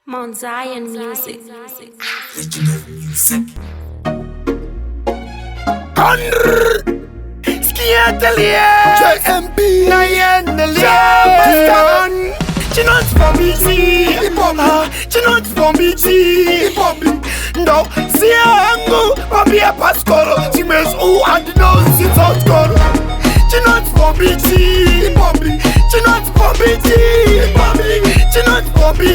Mount Zion Music. Original music. Hundred Ski Atelier JMB Jamastan Chinot for me Chinot for me No, Siangu Babia Pascolo Times U and no sit out Coro Chinot for me Chinot for me Chinot for me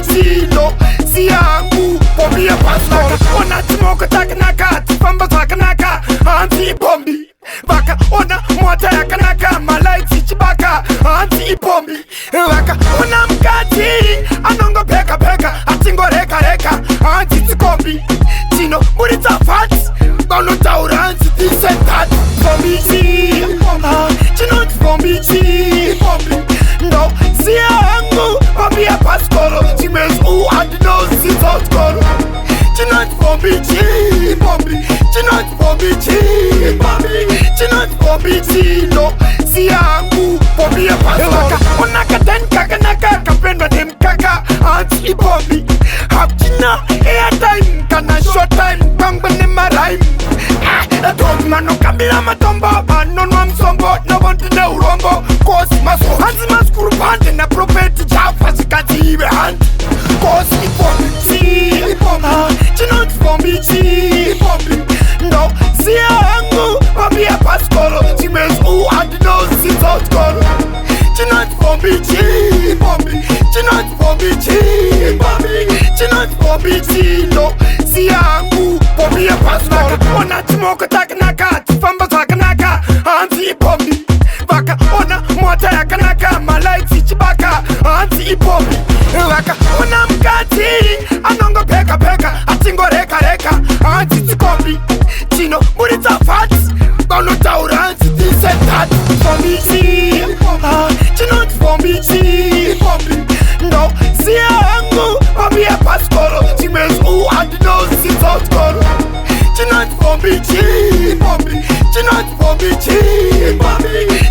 No, Siangu Babia Pascolo Ona Timoko Takanaka Tifamba Takanaka Anti Bombi Baka ona mwata ya kanaka Malaiti chibaka Anti Bombi Baka ona mkati Anongo peka peka Atingo reka reka Anti Tikombi Chino Murita fats Bono taura Anti Tisentat Bombi Chino Bombi No Siangu Babia Pascolo Times U and no sit out Coro Chinot Bombi Chinot Bombi Chinot Bombi No Siangu Babia Pascolo Onaka ten kakanaka Kapenda dem kaka Anti Bombi Hapchina airtime Kana short time Bangbane marime Dog mano kabila matombo Banon mamsombo No bonti ne urombo Kosi maso Hanzi maskuru pande Na propeti Jafa zikati ibe hanti Kosi Bombi Chinot Bombi No Siangu Babia Pascolo Times U and no sit out Coro Chinot Bombi Chinot Bombi Chinot Bombi No Siangu Babia Pascolo Ona Timoko Takanaka Tifamba Takanaka Anti Bombi Baka ona mwata ya kanaka Malaiti chibaka Anti Bombi Baka ona mkati Anongo peka peka Atingo reka reka Anti Tikombi Chino Murita fats Bono taura Anti Tisentat Bombi Chino Bombi No Siangu Babia Pascolo Times U and no sit out Coro Chinot Bombi Chinot Bombi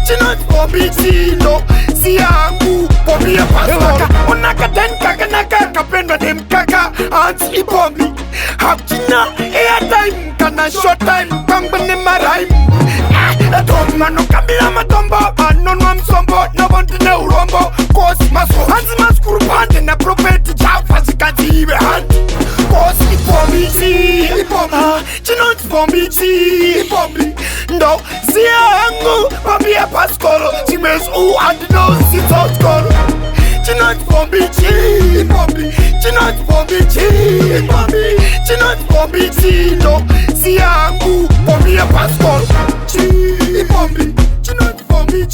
Chinot Bombi No Siangu Babia Pascolo Onaka ten kakanaka Kapenda dem kaka Anti Bombi Hapchina airtime Kana short time Bangbane marime Dog mano kabila matombo Banon mamsombo No bonti ne urombo Kosi maso Hanzi maskuru pande Na propeti Jafa zikati ibe hanti Kosi Bombi Chinot Bombi No Siangu Babia Pascolo Times U and no sit out Coro Chinot Bombi Chinot Bombi Chinot Bombi No Siangu Babia Pascolo Chinot Bombi